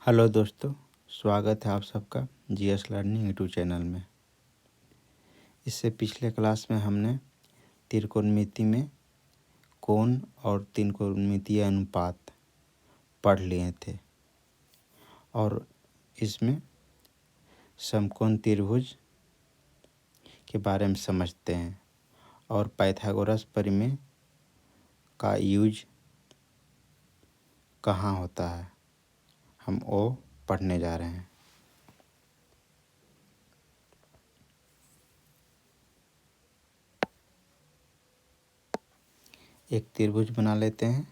Hello दोस्तों, स्वागत है आप सबका जीएस लर्निंग यूट्यूब चैनल में। इससे पिछले क्लास में हमने त्रिकोणमिति में कोण और त्रिकोणमितीय अनुपात पढ़ लिए थे और इसमें समकोण त्रिभुज के बारे में समझते हैं और पाइथागोरस प्रमेय का यूज कहाँ होता है, हम वो पढ़ने जा रहे हैं। एक त्रिभुज बना लेते हैं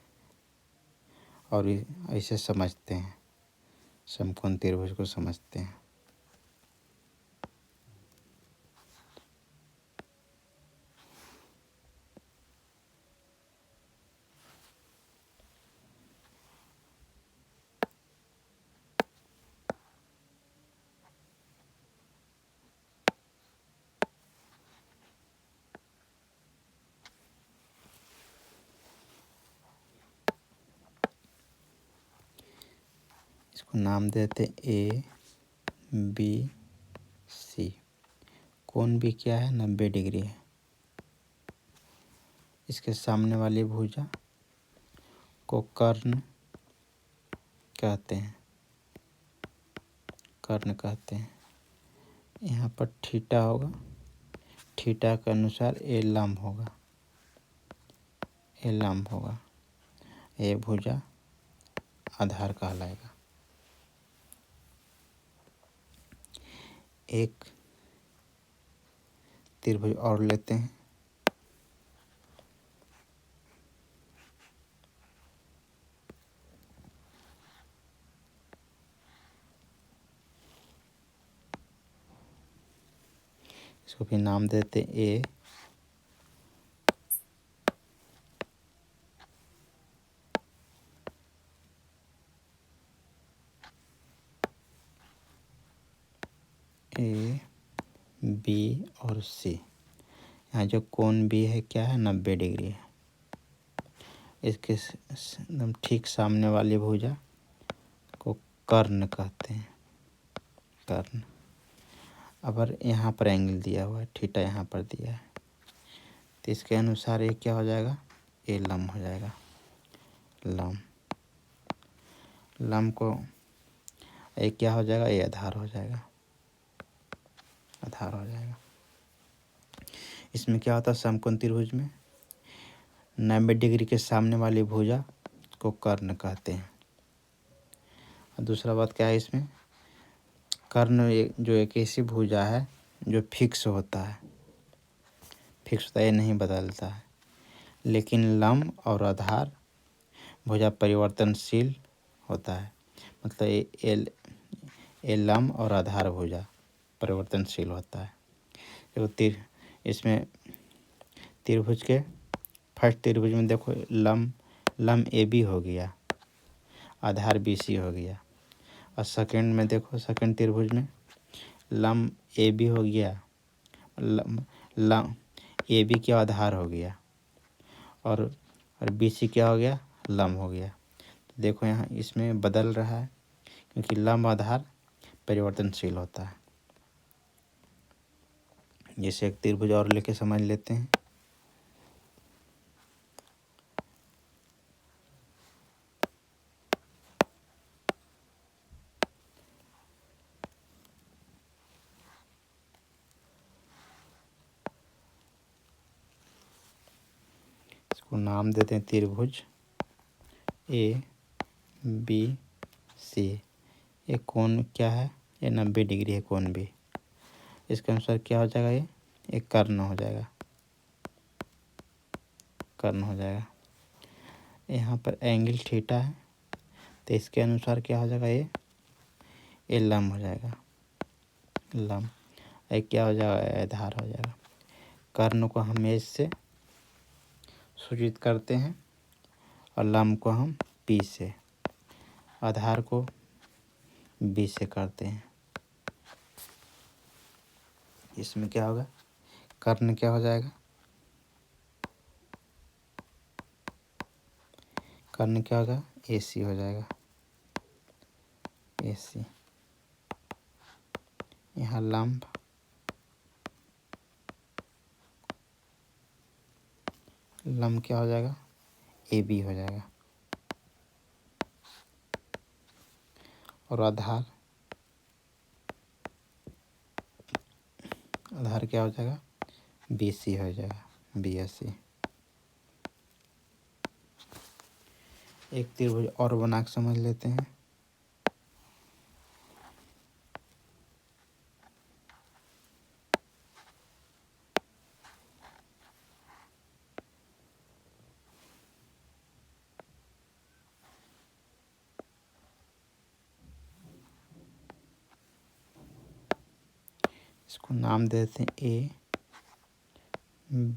और ऐसे समझते हैं, समकोण त्रिभुज को समझते हैं। इसको नाम देते ए बी सी। कोण भी क्या है, 90 डिग्री है। इसके सामने वाली भुजा को कर्ण कहते हैं, कर्ण कहते हैं। यहाँ पर थीटा होगा, थीटा के अनुसार ए लंब होगा, ए लंब होगा। ये भुजा आधार कहलाएगा। एक त्रिभुज और लेते हैं। इसको भी नाम देते ए बी और सी। यहाँ जो कोण बी है क्या है, 90 डिग्री है। इसके एकदम ठीक सामने वाली भुजा को कर्ण कहते हैं, कर्ण। अब यहाँ पर एंगल दिया हुआ है, थीटा यहाँ पर दिया है, तो इसके अनुसार ये क्या हो जाएगा, ए लंब हो जाएगा। लंब, लंब को ये क्या हो जाएगा, ये आधार हो जाएगा, आधार हो जाएगा। इसमें क्या होता है, समकोण त्रिभुज में 90 डिग्री के सामने वाली भुजा को कर्ण कहते हैं। और दूसरा बात क्या है, इसमें कर्ण जो एक ऐसी भुजा है जो फिक्स होता है, फिक्स होता है, ये नहीं बदलता है। लेकिन लंब और आधार भुजा परिवर्तनशील होता है। मतलब ये लंब और आधार भुजा परिवर्तनशील होता है। देखो इसमें त्रिभुज के फर्स्ट त्रिभुज में देखो लंब ए बी हो गया, आधार बी सी हो गया। और सेकंड में देखो, सेकंड त्रिभुज में लंब ए बी हो गया, लंब ए बी क्या आधार हो गया, और बी सी क्या हो गया, लंब हो गया। तो देखो यहाँ इसमें बदल रहा है क्योंकि लंब आधार परिवर्तनशील होता है। जैसे एक त्रिभुज और लेके समझ लेते हैं। इसको नाम देते हैं त्रिभुज ए बी सी। ये कोण क्या है, ये 90 डिग्री है कोण भी। इसके अनुसार क्या हो जाएगा, ये कर्ण हो जाएगा, कर्ण हो जाएगा। यहाँ पर एंगल थीटा है, तो इसके अनुसार क्या हो जाएगा, ये लंब हो जाएगा, लंब। ये क्या हो जाएगा, आधार हो जाएगा। कर्ण को हम एच से सूचित करते हैं और लंब को हम पी से, आधार को बी से करते हैं। इसमें क्या होगा, कर्ण क्या हो जाएगा, कर्ण क्या होगा, ए सी हो जाएगा, AC, यहाँ लंब क्या हो जाएगा, AB हो जाएगा। और आधार क्या हो जाएगा, BC हो जाएगा, BSC। एक त्रिभुज और बना के समझ लेते हैं। इसको नाम देते हैं A,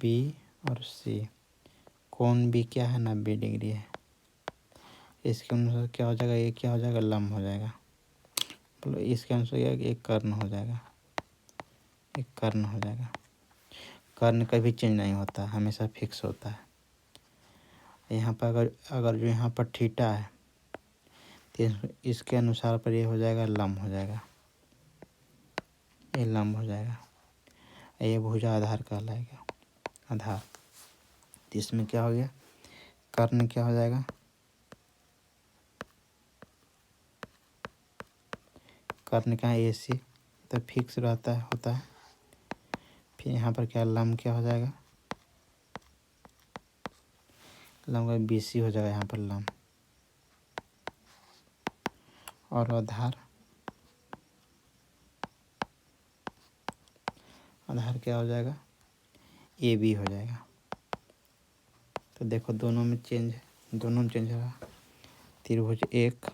B और C। कोण भी क्या है, 90 डिग्री है। इसके अनुसार क्या हो जाएगा, ये क्या हो जाएगा, लंब हो जाएगा। मतलब इसके अनुसार एक कर्ण हो जाएगा, एक कर्ण हो जाएगा। कर्ण कभी चेंज नहीं होता, हमेशा फिक्स होता है। यहाँ पर अगर जो यहाँ पर थीटा है तो इसके अनुसार पर ये हो जाएगा, लंब हो जाएगा, ये लंब हो जाएगा। ये भुजा आधार कहलाएगा, आधार। तो इसमें क्या हो गया, कर्ण क्या हो जाएगा, कर्ण क्या है, AC, तो फिक्स रहता है, होता है। फिर यहाँ पर क्या, लंब क्या हो जाएगा, लंब BC हो जाएगा यहाँ पर लंब। और आधार क्या हो जाएगा, AB हो जाएगा। तो देखो दोनों में चेंज है, दोनों में चेंज है। त्रिभुज 1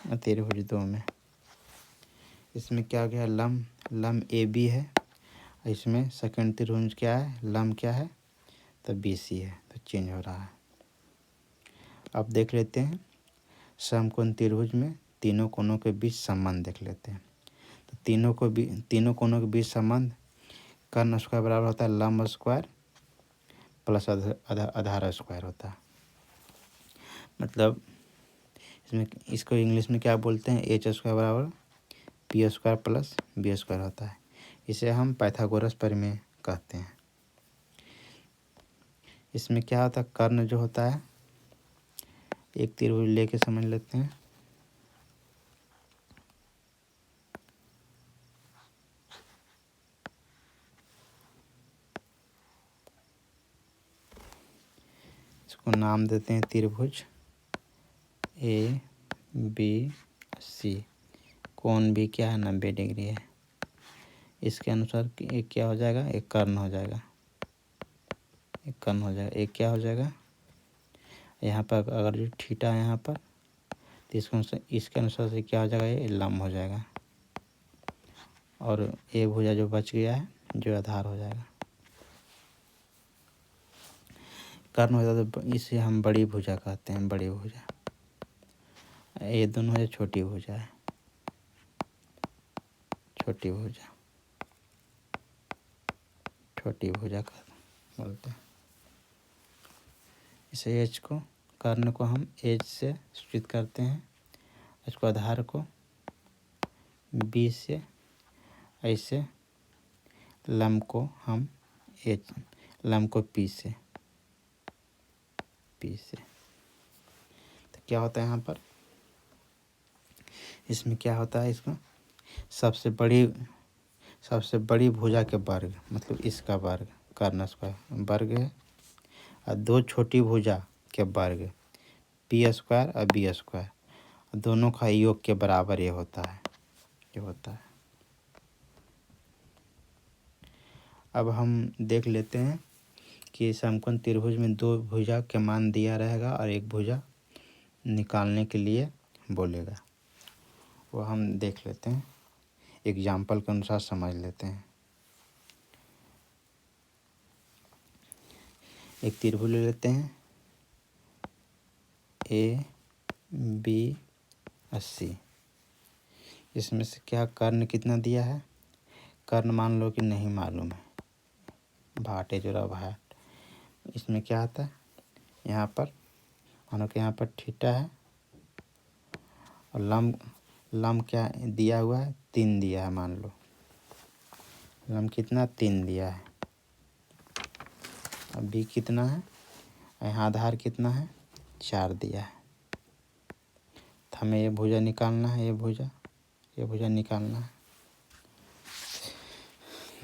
और त्रिभुज 2 में इसमें क्या हो गया, लंब AB है। इसमें सेकंड त्रिभुज क्या है, लंब क्या है, तो BC है, तो चेंज हो रहा है। अब देख लेते हैं समकोण त्रिभुज में तीनों कोणों के बीच संबंध देख लेते हैं। तो तीनों कोणों के बीच संबंध, कर्ण स्क्वायर बराबर होता है लंब स्क्वायर प्लस आधार स्क्वायर होता है। मतलब इसमें इसको इंग्लिश में क्या बोलते हैं, H स्क्वायर बराबर P square plus B square होता है। इसे हम पाइथागोरस प्रमेय कहते हैं। इसमें क्या होता है, कर्ण जो होता है, एक त्रिभुज लेके समझ लेते हैं। इसको नाम देते हैं त्रिभुज ABC। कोण भी क्या है, 90 डिग्री है। इसके अनुसार एक क्या हो जाएगा, एक कर्ण हो जाएगा, एक कर्ण हो जाएगा। एक क्या हो जाएगा, यहाँ पर अगर जो थीटा है यहाँ पर, तो इसके अनुसार से क्या हो जाएगा, ये लंब हो जाएगा। और एक भुजा जो बच गया है, जो आधार हो जाएगा। कर्ण हो जाता तो इसे हम बड़ी भुजा कहते हैं, बड़ी भुजा। ये दोनों है छोटी भुजा है, छोटी भुजा, छोटी भुजा का बोलते हैं। इसे H को, कर्ण को हम H से सूचित करते हैं, इसको आधार को B से, ऐसे लंब को हम H, लंब को P से। तो क्या होता है यहाँ पर, इसमें क्या होता है, इसमें सबसे बड़ी भुजा के वर्ग, मतलब इसका वर्ग, कर्ण स्क्वायर वर्ग है, और दो छोटी भुजा के वर्ग P स्क्वायर और B स्क्वायर, दोनों का योग के बराबर ये होता है, ये होता है। अब हम देख लेते हैं कि समकोण त्रिभुज में दो भुजा के मान दिया रहेगा और एक भुजा निकालने के लिए बोलेगा। वो हम देख लेते हैं, एग्जाम्पल के अनुसार समझ लेते हैं। एक त्रिभुज ले लेते हैं ABC। इसमें से क्या कर्ण कितना दिया है, कर्ण मान लो कि नहीं मालूम है, भाटे जोड़ा भाट। इसमें क्या आता है, यहाँ पर मानो कि यहाँ पर थीटा है और लंब लम क्या दिया हुआ है, 3 दिया है, मान लो लम कितना 3 दिया है। अब बी कितना है, यहाँ आधार कितना है 4 दिया है। तो हमें ये भुजा निकालना है, ये भुजा निकालना है।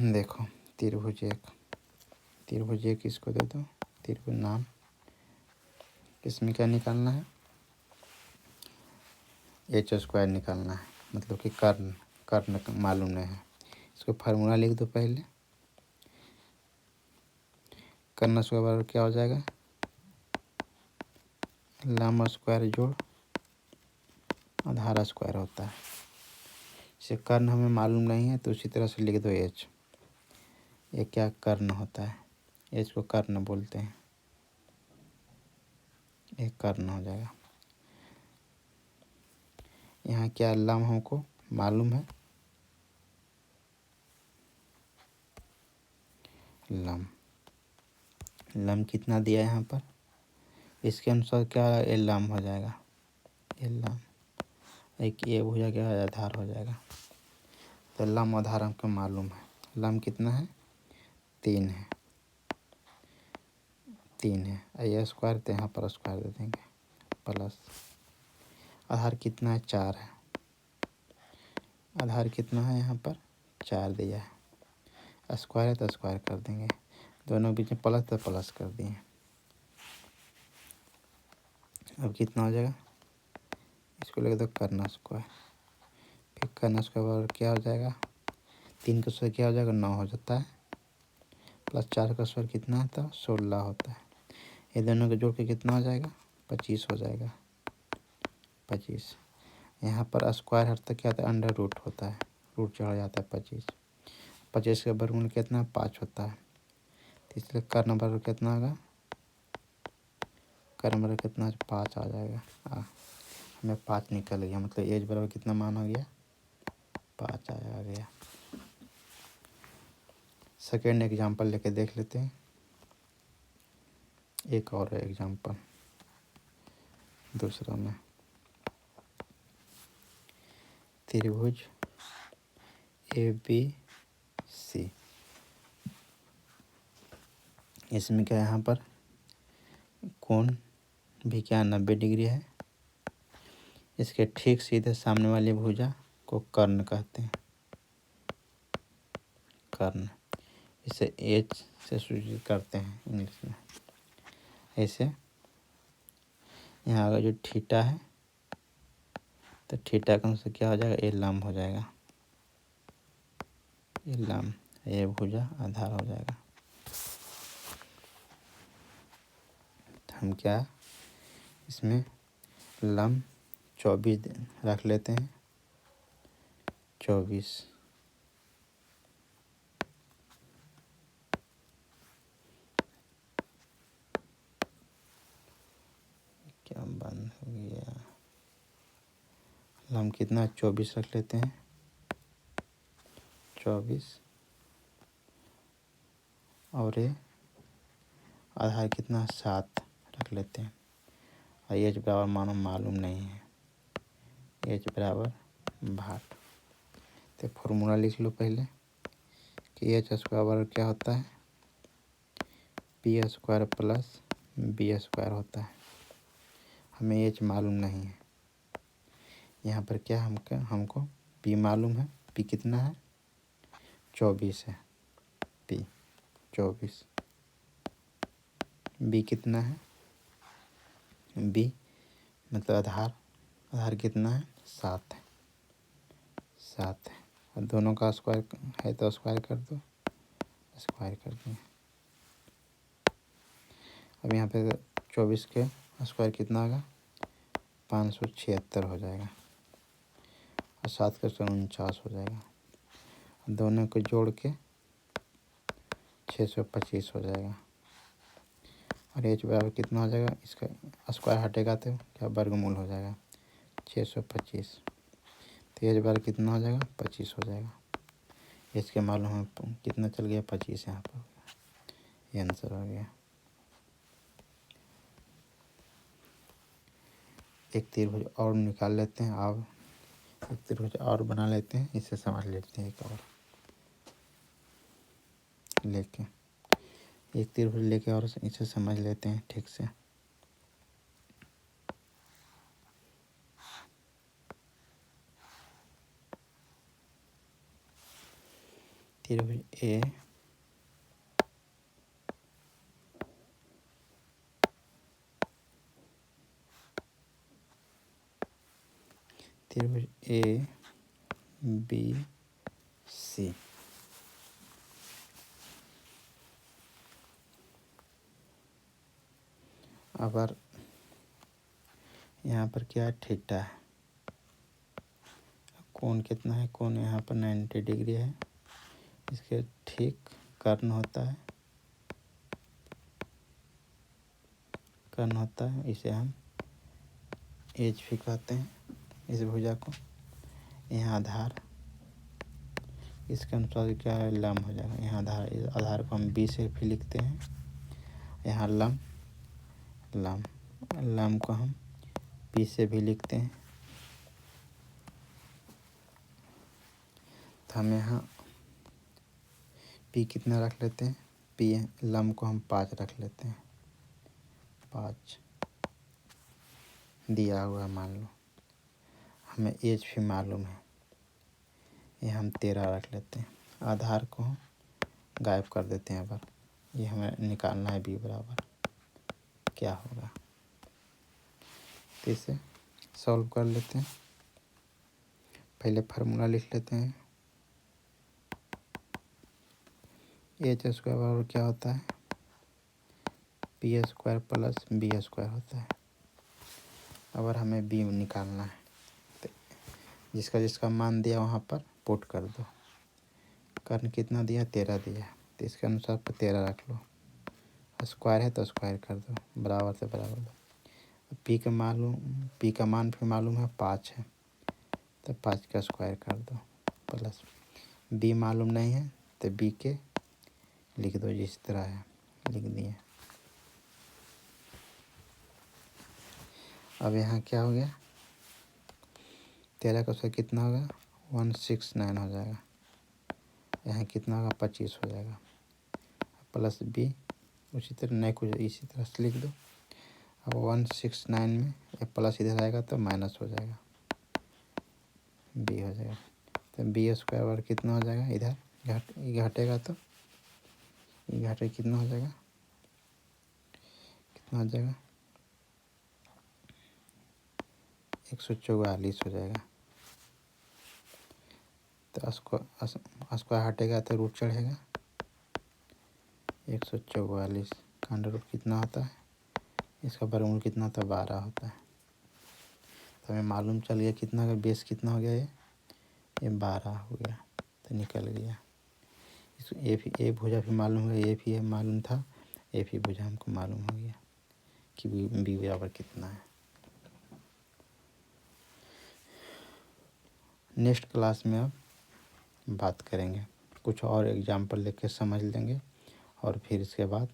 देखो त्रिभुज एक इसको दे दो, त्रिभुज नाम। इसमें क्या निकालना है, h² निकालना है, मतलब कि कर्ण मालूम नहीं है। इसको फार्मूला लिख दो पहले। कर्ण स्क्वायर बराबर क्या हो जाएगा, लम स्क्वायर जोड़ आधार स्क्वायर होता है। इसे कर्ण हमें मालूम नहीं है तो उसी तरह से लिख दो h। ये क्या कर्ण होता है, h को कर्ण बोलते हैं, ये कर्ण हो जाएगा। यहाँ क्या लम हमको मालूम है, लम कितना दिया है यहाँ पर, इसके अनुसार क्या ये लम हो जाएगा, ये लम एक ये भुजा क्या आधार हो जाएगा। तो लम आधार हमको मालूम है, लम कितना है 3 है, 3 है। ये स्क्वायर तो यहाँ पर स्क्वायर दे देंगे, प्लस आधार कितना है 4 है, आधार कितना है यहाँ पर 4 दिया है, स्क्वायर है तो स्क्वायर कर देंगे, दोनों बीच में प्लस तो प्लस कर दिए। अब कितना हो जाएगा, इसको लिख दो कर्ण स्क्वायर। फिर कर्ण स्क्वायर बराबर क्या हो जाएगा, 3 का स्क्वायर क्या हो जाएगा 9 हो जाता है, प्लस 4 का स्क्वायर कितना होता है 16 होता है। ये दोनों को जोड़ के कितना हो जाएगा 25 हो जाएगा, 25। यहाँ पर स्क्वायर हटता क्या होता है अंडर रूट होता है, रूट चढ़ जाता है 25। 25 का वर्गमूल कितना 5 होता है, तो इसलिए कर्ण बराबर कितना होगा, कर्ण बराबर कितना 5 आ जाएगा। हमें 5 निकल गया, मतलब एज बराबर कितना मान हो गया 5 आ गया। सेकेंड एग्जाम्पल लेके देख लेते हैं, एक और एग्जाम्पल दूसरा में। त्रिभुज ABC, इसमें क्या यहाँ पर कोण भी क्या 90 डिग्री है। इसके ठीक सीधे सामने वाली भुजा को कर्ण कहते हैं, कर्ण। इसे H से सूचित करते हैं इंग्लिश में। ऐसे यहाँ का जो थीटा है तो थीटा का अनुसार क्या हो जाएगा, ये लंब हो जाएगा, ये लंब, ये भुजा आधार हो जाएगा। तो हम क्या इसमें लंब 24 रख लेते हैं, 24। क्या बंद हो गया, लंब कितना 24 रख लेते हैं, 24। और ये आधार कितना 7 रख लेते हैं। और एच बराबर मानो मालूम नहीं है, एच बराबर 8। तो फॉर्मूला लिख लो पहले कि एच स्क्वायर बराबर क्या होता है, p square plus b square होता है। हमें एच मालूम नहीं है, यहाँ पर क्या हमको पी मालूम है, पी कितना है 24 है, पी 24। बी कितना है, बी मतलब आधार कितना है 7 है, 7 है। और दोनों का स्क्वायर है तो स्क्वायर कर दो, स्क्वायर कर दिए। अब यहाँ पे 24 के स्क्वायर कितना होगा 576 हो जाएगा, और 7 का स्क्वायर 49 हो जाएगा। दोनों को जोड़ के 625 हो जाएगा। और एच बराबर कितना हो जाएगा, इसका स्क्वायर हटेगा तो क्या वर्गमूल हो जाएगा 625। तो एच बराबर कितना हो जाएगा 25 हो जाएगा। एच के मालूम है कितना चल गया 25 यहाँ पर, ये आंसर हो गया। एक त्रिभुज और निकाल लेते हैं। अब एक त्रिभुज और बना लेते हैं, इसे समझ लेते हैं। एक और लेके एक त्रिभुज लेके और इसे समझ लेते हैं ठीक से। त्रिभुज ए त्रिभुज ए बी सी। अगर यहाँ पर क्या है, थीटा है, कोण कितना है, कोण यहाँ पर 90 डिग्री है, इसके ठीक कर्ण होता है, कर्ण होता है, इसे हम एच भी कहते हैं इस भुजा को। यहाँ आधार, इसके अनुसार क्या है, लंब हो जाएगा। यहाँ आधार, इस आधार को हम बी से भी लिखते हैं। यहाँ लंब, लंब लंब को हम पी से भी लिखते हैं। तो हम यहाँ पी कितना रख लेते हैं, पी लंब को हम 5 रख लेते हैं, 5 दिया हुआ है मान लो। हमें एच भी मालूम है, ये हम 13 रख लेते हैं। आधार को हम गायब कर देते हैं। अब ये हमें निकालना है बी बराबर क्या होगा, तो इसे सॉल्व कर लेते हैं। पहले फार्मूला लिख लेते हैं। एच स्क्वायर बराबर क्या होता है, p square plus b square होता है। अगर हमें बी निकालना है तो जिसका जिसका मान दिया वहाँ पर पुट कर दो। कर्ण कितना दिया, 13 दिया, तो इसके अनुसार 13 रख लो। स्क्वायर है तो स्क्वायर कर दो, बराबर से बराबर दो। पी का मान भी मालूम है 5 है, तो 5 का स्क्वायर कर दो, प्लस बी मालूम नहीं है तो बी के लिख दो, जिस तरह है लिख दिए। अब यहाँ क्या हो गया, 13 का स्क्वायर कितना होगा, 169 हो जाएगा। यहाँ कितना होगा, 25 हो जाएगा, प्लस बी उसी तरह, नहीं कुछ इसी तरह से लिख दो। अब 169 में प्लस इधर आएगा तो माइनस हो जाएगा, बी हो जाएगा। तो बी स्क्वायर बार कितना हो जाएगा, इधर घटेगा तो घटे कितना हो जाएगा, कितना हो जाएगा, 144 हो जाएगा। तो स्क्वायर हटेगा तो रूट चढ़ेगा, 144 का अंडर रूट कितना होता है, इसका वर्गमूल कितना होता है, 12 होता है। तो हमें मालूम चल गया कितना का बेस कितना हो गया, ये 12 हो गया, तो निकल गया। इसको ए भुजा भी मालूम हो गया, ए भी मालूम था, ए भी भुजा हमको मालूम हो गया कि बी बराबर कितना है। नेक्स्ट क्लास में अब बात करेंगे, कुछ और एग्जाम्पल लेके समझ लेंगे और फिर इसके बाद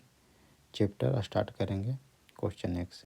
चैप्टर स्टार्ट करेंगे क्वेश्चन 1 से।